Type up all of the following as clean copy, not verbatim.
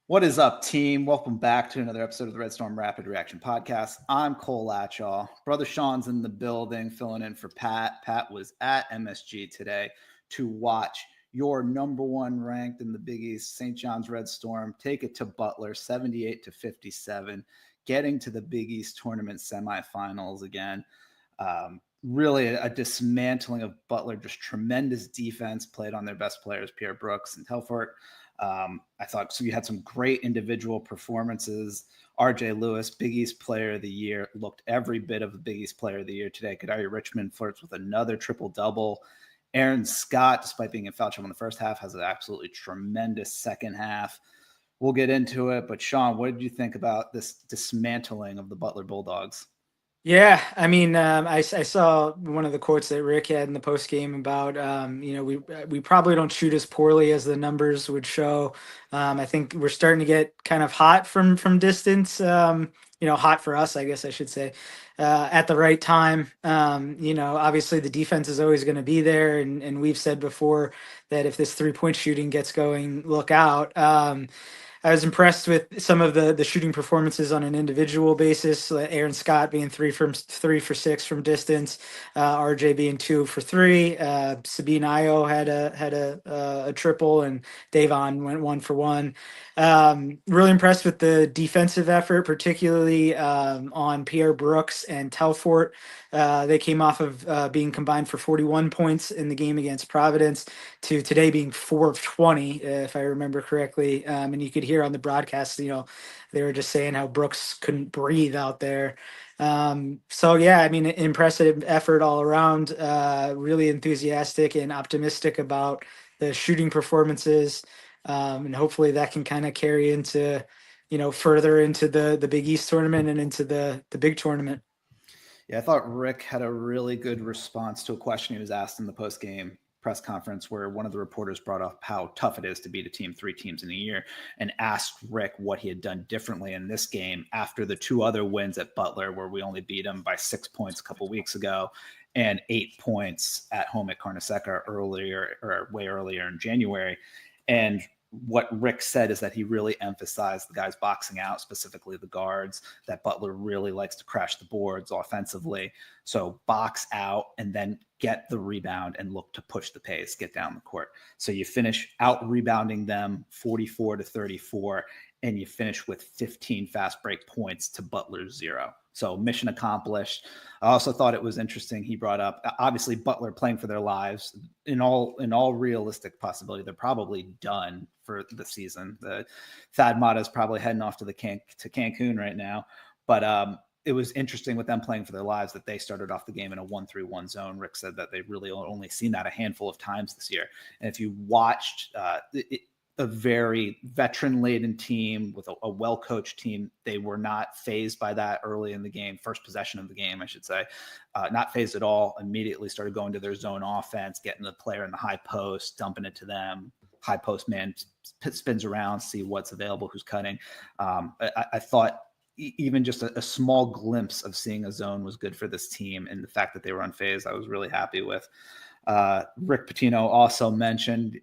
What is up, team? Welcome back to another episode of the Red Storm Rapid Reaction Podcast. I'm Cole Latchaw. Brother Sean's in the building, filling in for Pat. Pat was at MSG today to watch your number one ranked in the Big East, St. John's Red Storm, take it to Butler, 78-57, getting to the Big East tournament semifinals again. Really a dismantling of Butler, just tremendous defense played on their best players, Pierre Brooks and Telfort. I thought so. You had some great individual performances. RJ Lewis, Big East Player of the Year, looked every bit of the Big East Player of the Year today. Kadari Richmond flirts with another triple-double. Aaron Scott, despite being in foul trouble in the first half, has an absolutely tremendous second half. We'll get into it, but Sean, what did you think about this dismantling of the Butler Bulldogs? Yeah, I mean, I saw one of the quotes that Rick had in the post game about, we probably don't shoot as poorly as the numbers would show. I think we're starting to get kind of hot from distance. Hot for us, I guess I should say, at the right time. Obviously the defense is always going to be there, and we've said before that if this 3-point shooting gets going, look out. I was impressed with some of the shooting performances on an individual basis. Aaron Scott being 3 for 6 from distance, RJ being 2 for 3. Sabine Ayo had a triple, and Davon went 1 for 1. Really impressed with the defensive effort, particularly on Pierre Brooks and Telfort. They came off of being combined for 41 points in the game against Providence to today being 4 of 20, if I remember correctly. And you could hear on the broadcast, they were just saying how Brooks couldn't breathe out there. Impressive effort all around. Really enthusiastic and optimistic about the shooting performances. And hopefully that can kind of carry into, further into the Big East tournament and into the big tournament. Yeah, I thought Rick had a really good response to a question he was asked in the post-game press conference where one of the reporters brought up how tough it is to beat a team 3 teams in a year and asked Rick what he had done differently in this game after the 2 other wins at Butler, where we only beat them by 6 points a couple weeks ago and 8 points at home at Carnesecca way earlier in January. And what Rick said is that he really emphasized the guys boxing out, specifically the guards, that Butler really likes to crash the boards offensively. So box out and then get the rebound and look to push the pace, get down the court. So you finish out rebounding them 44-34, and you finish with 15 fast break points to Butler's 0. So mission accomplished. I also thought it was interesting. He brought up, obviously, Butler playing for their lives. In all realistic possibility, they're probably done for the season. The Thad Matta is probably heading off to Cancun right now. But it was interesting with them playing for their lives that they started off the game in a 1-3-1 zone. Rick said that they really only seen that a handful of times this year. And if you watched a very veteran-laden team with a well-coached team, they were not fazed by that early in the game, first possession of the game, I should say. Not fazed at all, immediately started going to their zone offense, getting the player in the high post, dumping it to them. High post man spins around, see what's available, who's cutting. I thought even just a small glimpse of seeing a zone was good for this team, and the fact that they were unfazed, I was really happy with. Rick Pitino also mentioned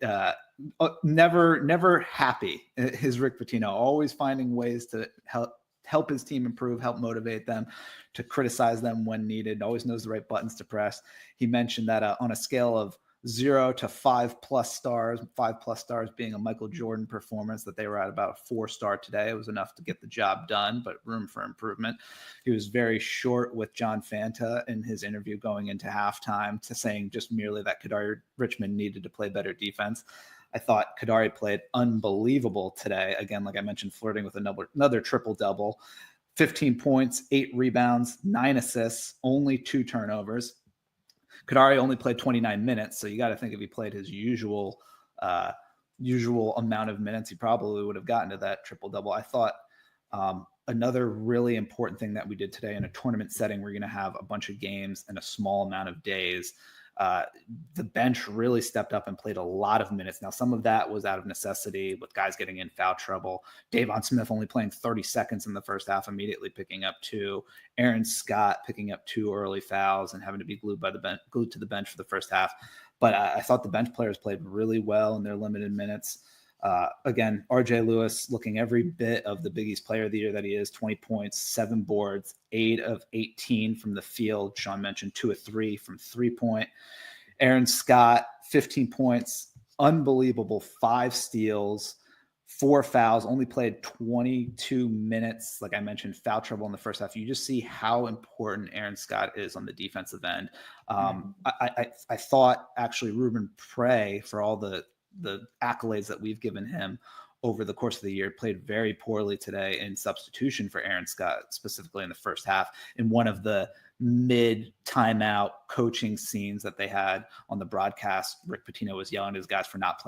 never happy. His Rick Pitino, always finding ways to help his team improve, help motivate them, to criticize them when needed, always knows the right buttons to press. He mentioned that on a scale of 0 to 5+ stars, 5+ stars being a Michael Jordan performance, that they were at about a 4-star today. It was enough to get the job done, but room for improvement. He was very short with John Fanta in his interview going into halftime, to saying just merely that Kadari Richmond needed to play better defense. I thought Kadari played unbelievable today. Again, like I mentioned, flirting with another triple-double. 15 points, 8 rebounds, 9 assists, only 2 turnovers. Kadari only played 29 minutes, so you got to think if he played his usual amount of minutes, he probably would have gotten to that triple-double. I thought another really important thing that we did today in a tournament setting, we're going to have a bunch of games in a small amount of days. The bench really stepped up and played a lot of minutes. Now, some of that was out of necessity with guys getting in foul trouble. Davon Smith only playing 30 seconds in the first half, immediately picking up 2. Aaron Scott picking up 2 early fouls and having to be glued to the bench for the first half. But I thought the bench players played really well in their limited minutes. Again, RJ Lewis looking every bit of the Big East Player of the Year that he is. 20 points, 7 boards, 8 of 18 from the field. Sean mentioned 2 of 3 from 3-point. Aaron Scott, 15 points, unbelievable, 5 steals, 4 fouls, only played 22 minutes. Like I mentioned, foul trouble in the first half. You just see how important Aaron Scott is on the defensive end. I thought actually Ruben Prey, for all the accolades that we've given him over the course of the year, played very poorly today in substitution for Aaron Scott, specifically in the first half, in one of the mid timeout coaching scenes that they had on the broadcast. Rick Pitino was yelling at his guys for not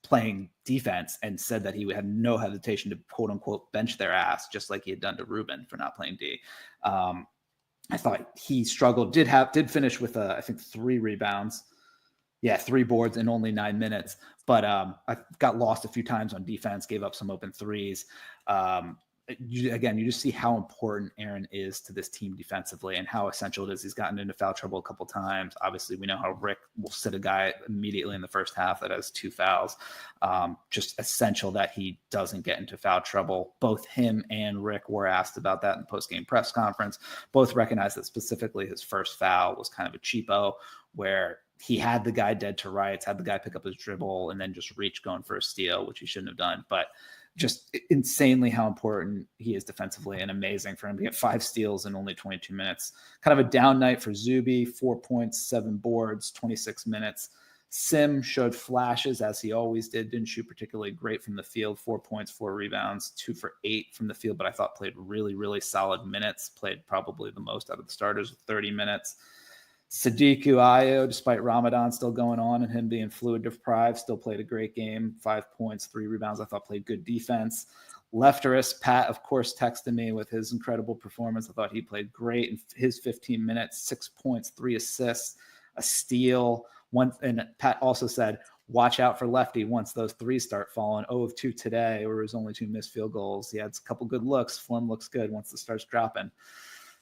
playing defense and said that he had no hesitation to quote unquote bench their ass, just like he had done to Ruben for not playing D. I thought he struggled, did finish with I think 3 rebounds. Yeah, 3 boards in only 9 minutes. But I got lost a few times on defense, gave up some open threes. You just see how important Aaron is to this team defensively and how essential it is. He's gotten into foul trouble a couple times. Obviously, we know how Rick will sit a guy immediately in the first half that has 2 fouls. Just essential that he doesn't get into foul trouble. Both him and Rick were asked about that in the post-game press conference. Both recognized that specifically his first foul was kind of a cheapo, where he had the guy dead to rights, had the guy pick up his dribble, and then just reach going for a steal, which he shouldn't have done. But just insanely how important he is defensively, and amazing for him to get 5 steals in only 22 minutes. Kind of a down night for Zuby, 4 points, 7 boards, 26 minutes. Sim showed flashes, as he always did, didn't shoot particularly great from the field, 4 points, 4 rebounds, 2 for 8 from the field, but I thought played really, really solid minutes, played probably the most out of the starters with 30 minutes. Sadiq Ayo, despite Ramadan still going on and him being fluid deprived, still played a great game. 5 points, 3 rebounds. I thought played good defense. Lefterist Pat, of course, texted me with his incredible performance. I thought he played great in his 15 minutes, 6 points, 3 assists, a steal. And Pat also said, watch out for Lefty once those 3s start falling. 0 of 2 today, or his only 2 missed field goals. He had a couple good looks. Form looks good once it starts dropping.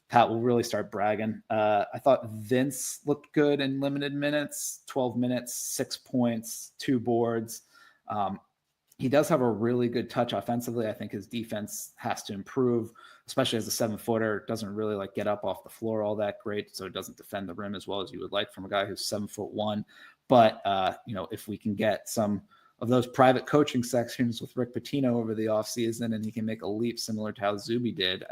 Pat will really start bragging. I thought Vince looked good in limited minutes, 12 minutes, 6 points, 2 boards. He does have a really good touch offensively. I think his defense has to improve, especially as a 7-footer. Doesn't really get up off the floor all that great, so it doesn't defend the rim as well as you would like from a guy who's 7'1". But if we can get some of those private coaching sections with Rick Pitino over the offseason, and he can make a leap similar to how Zuby did,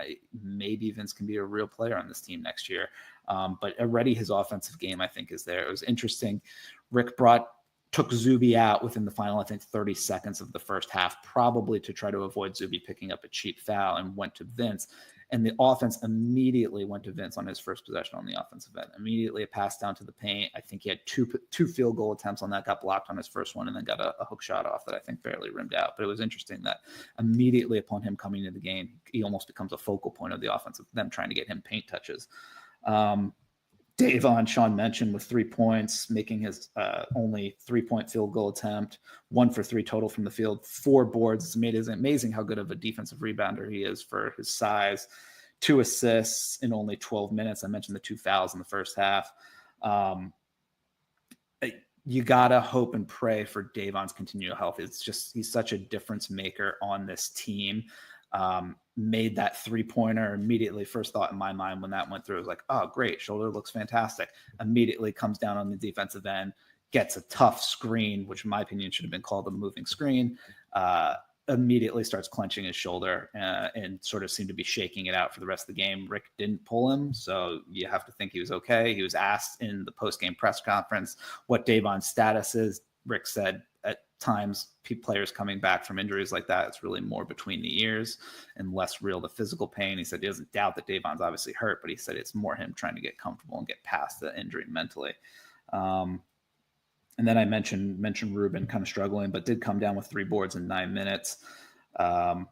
maybe Vince can be a real player on this team next year. But already his offensive game, I think, is there. It was interesting. Rick took Zuby out within the final, 30 seconds of the first half, probably to try to avoid Zuby picking up a cheap foul, and went to Vince. And the offense immediately went to Vince on his first possession on the offensive end. Immediately a pass down to the paint. I think he had two field goal attempts on that, got blocked on his first one, and then got a hook shot off that I think barely rimmed out. But it was interesting that immediately upon him coming into the game, he almost becomes a focal point of the offense, of them trying to get him paint touches. Davon, Sean mentioned, with 3 points, making his only 3-point field goal attempt, 1 for 3 total from the field, 4 boards. It's amazing how good of a defensive rebounder he is for his size. 2 assists in only 12 minutes. I mentioned the 2 fouls in the first half. You got to hope and pray for Davon's continual health. It's just, he's such a difference maker on this team. Made that 3-pointer immediately. First thought in my mind when that went through was like, oh, great, shoulder looks fantastic. Immediately comes down on the defensive end, gets a tough screen, which in my opinion should have been called a moving screen. Immediately starts clenching his shoulder and sort of seemed to be shaking it out for the rest of the game. Rick didn't pull him, so you have to think he was okay. He was asked in the post-game press conference what Davon's status is. Rick said at times players coming back from injuries like that, it's really more between the ears and less real the physical pain. He said he doesn't doubt that Davon's obviously hurt, but he said it's more him trying to get comfortable and get past the injury mentally. And then I mentioned Ruben kind of struggling, but did come down with 3 boards in 9 minutes. I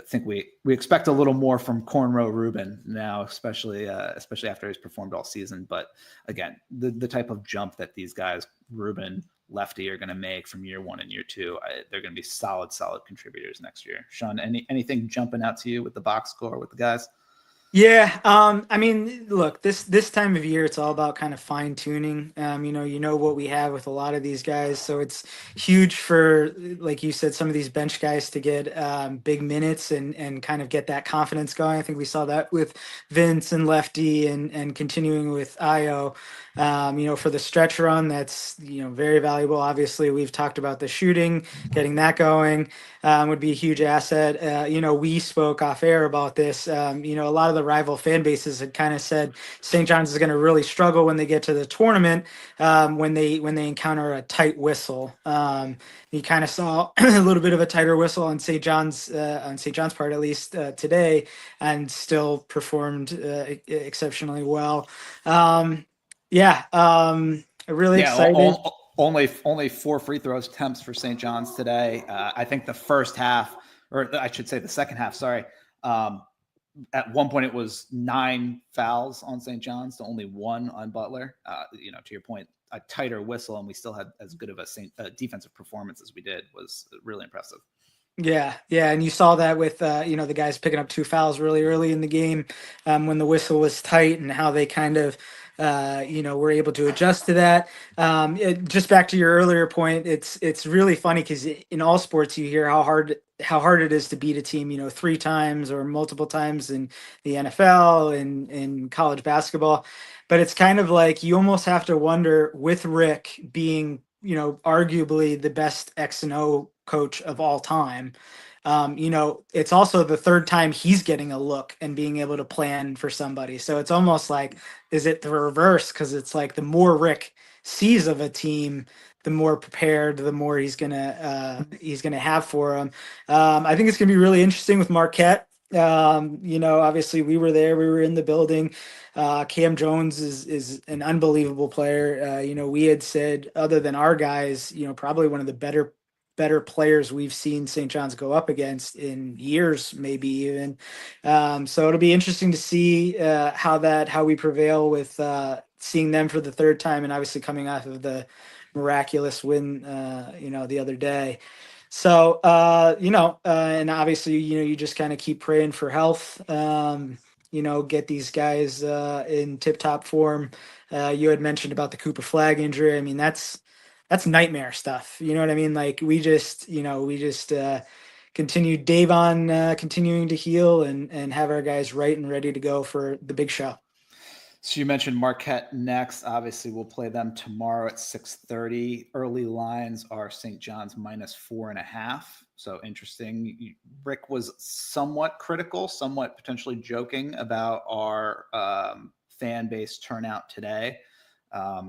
think we expect a little more from Cornrow Ruben now, especially after he's performed all season. But again, the type of jump that these guys, Ruben, Lefty, are going to make from year 1 and year 2, they're going to be solid contributors next year. Sean, anything jumping out to you with the box score with the guys? Yeah, I mean, look, this time of year, it's all about kind of fine tuning. You know what we have with a lot of these guys, so it's huge for, like you said, some of these bench guys to get big minutes and kind of get that confidence going. I think we saw that with Vince and Lefty, and continuing with Io. For the stretch run, that's very valuable. Obviously, we've talked about the shooting, getting that going would be a huge asset. We spoke off air about this. A lot of the rival fan bases had kind of said St. John's is going to really struggle when they get to the tournament, when they encounter a tight whistle. You kind of saw a little bit of a tighter whistle on St. John's part, at least today, and still performed exceptionally well. Yeah, really Yeah, excited. only 4 free throws attempts for St. John's today. I think the first half, or I should say the second half. Sorry. At one point, it was 9 fouls on St. John's to only 1 on Butler. To your point, a tighter whistle, and we still had as good of a defensive performance as we did was really impressive. Yeah, yeah, and you saw that with the guys picking up 2 fouls really early in the game, when the whistle was tight, and how they kind of were able to adjust to that. Just back to your earlier point, it's really funny because in all sports you hear how hard it is to beat a team, 3 times or multiple times in the NFL and in college basketball, but it's kind of like you almost have to wonder, with Rick being arguably the best X and O coach of all time. It's also the third time he's getting a look and being able to plan for somebody. So it's almost like, is it the reverse? Because it's like the more Rick sees of a team, the more prepared, the more he's gonna have for them. I think it's gonna be really interesting with Marquette. Obviously we were there, we were in the building. Cam Jones is an unbelievable player. We had said, other than our guys, probably one of the better players we've seen St. John's go up against in years, maybe even. So it'll be interesting to see how we prevail with seeing them for the third time, and obviously coming off of the miraculous win, the other day. So, and obviously, you just kind of keep praying for health. Get these guys in tip-top form. You had mentioned about the Cooper Flag injury. I mean, that's nightmare stuff. You know what I mean? Like we just continue Davon continuing to heal and have our guys right and ready to go for the big show. So you mentioned Marquette next. Obviously, we'll play them tomorrow at 6:30. Early lines are St. John's -4.5. So interesting. Rick was somewhat critical, somewhat potentially joking about our fan base turnout today.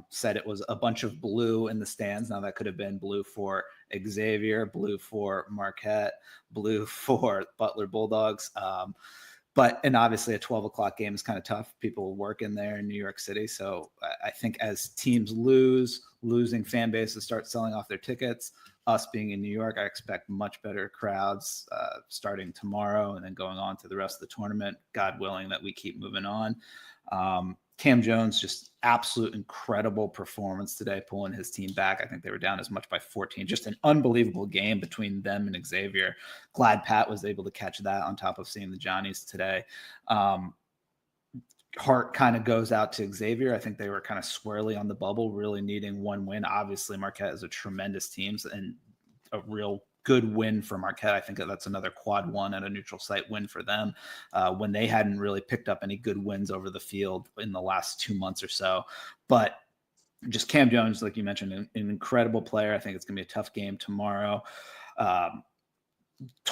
Said it was a bunch of blue in the stands. Now that could have been blue for Xavier, blue for Marquette, blue for Butler Bulldogs. And obviously a 12 o'clock game is kind of tough. People work in there in New York City. So I think as teams losing fan bases start selling off their tickets, us being in New York, I expect much better crowds starting tomorrow and then going on to the rest of the tournament, God willing that we keep moving on. Cam Jones, just absolute incredible performance today, pulling his team back. I think they were down as much by 14. Just an unbelievable game between them and Xavier. Glad Pat was able to catch that on top of seeing the Johnnies today. Heart kind of goes out to Xavier. I think they were kind of squarely on the bubble, really needing one win. Obviously, Marquette is a tremendous team and a real good win for Marquette. I think that's another quad one at a neutral site win for them when they hadn't really picked up any good wins over the field in the last 2 months or so. But just Cam Jones, like you mentioned, an incredible player. I think it's going to be a tough game tomorrow.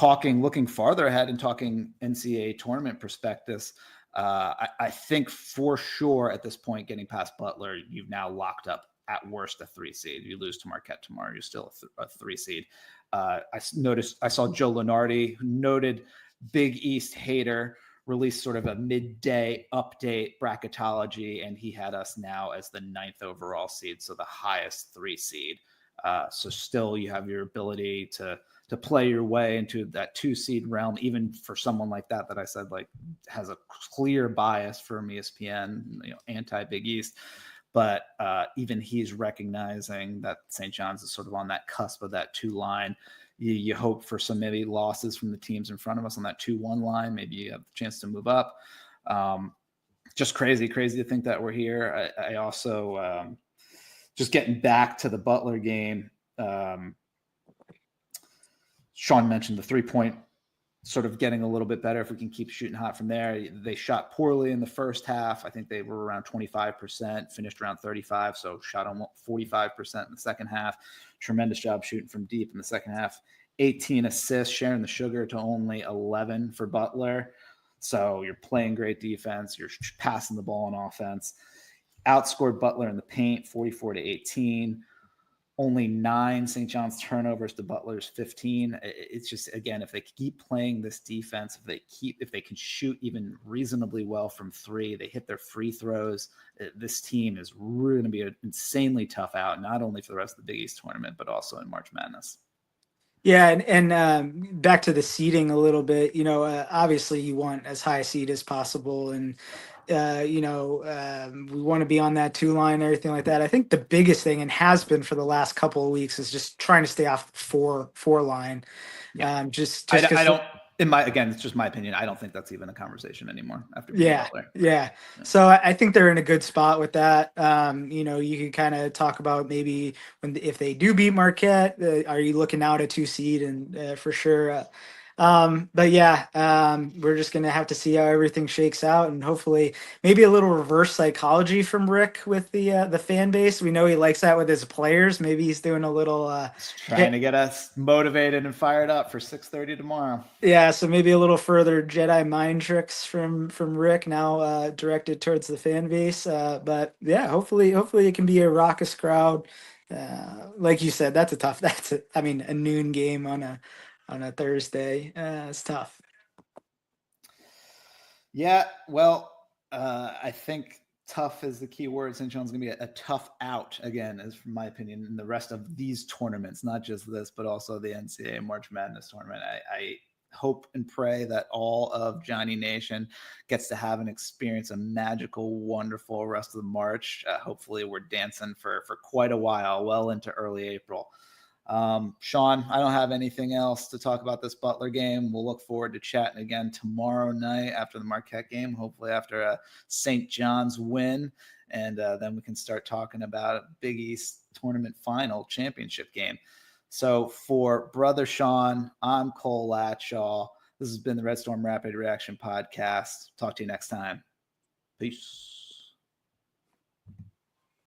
Looking farther ahead and talking NCAA tournament perspectives, I think for sure at this point, getting past Butler, you've now locked up at worst a 3 seed. You lose to Marquette tomorrow, you're still a 3 seed. I saw Joe Lenardi, noted Big East hater, released sort of a midday update bracketology, and he had us now as the 9th overall seed, so the highest 3 seed. So still you have your ability to play your way into that 2 seed realm, even for someone like that I said like has a clear bias from ESPN, anti Big East. But even he's recognizing that St. John's is sort of on that cusp of that 2 line. You hope for some maybe losses from the teams in front of us on that 2-1 line. Maybe you have the chance to move up. Just crazy to think that we're here. I also just getting back to the Butler game. Sean mentioned the 3-point sort of getting a little bit better if we can keep shooting hot from there. They shot poorly in the first half. I think they were around 25%, finished around 35, so shot almost 45% in the second half. Tremendous job shooting from deep in the second half. 18 assists, sharing the sugar to only 11 for Butler. So you're playing great defense. You're passing the ball on offense. Outscored Butler in the paint, 44-18. Only 9 St. John's turnovers to Butler's 15. It's just, again, if they keep playing this defense, if they can shoot even reasonably well from 3, they hit their free throws, this team is really going to be an insanely tough out, not only for the rest of the Big East tournament, but also in March Madness. Yeah, and back to the seeding a little bit, obviously you want as high a seed as possible, and we want to be on that 2 line and everything like that. I think the biggest thing, and has been for the last couple of weeks, is just trying to stay off the 4 line. Yeah. Just I don't. Again, it's just my opinion. I don't think that's even a conversation anymore after beating Butler. Yeah. So I think they're in a good spot with that. You could kind of talk about maybe if they do beat Marquette, are you looking out a 2 seed? And for sure. But yeah, we're just gonna have to see how everything shakes out, and hopefully maybe a little reverse psychology from Rick with the fan base. We know he likes that with his players. Maybe he's doing a little trying to get us motivated and fired up for 6:30 tomorrow. Yeah, so maybe a little further Jedi mind tricks from Rick now directed towards the fan base. But yeah, hopefully it can be a raucous crowd. Like you said, a noon game on a Thursday. It's tough. Yeah, well, I think tough is the key word. St. John's going to be a tough out, again, is from my opinion, in the rest of these tournaments, not just this, but also the NCAA March Madness tournament. I hope and pray that all of Johnny Nation gets to have and experience a magical, wonderful rest of the March. Hopefully we're dancing for quite a while, well into early April. Sean, I don't have anything else to talk about this Butler game. We'll look forward to chatting again tomorrow night after the Marquette game, hopefully after a St. John's win. And then we can start talking about a Big East tournament final championship game. So for Brother Sean, I'm Cole Latshaw. This has been the Red Storm Rapid Reaction Podcast. Talk to you next time. Peace.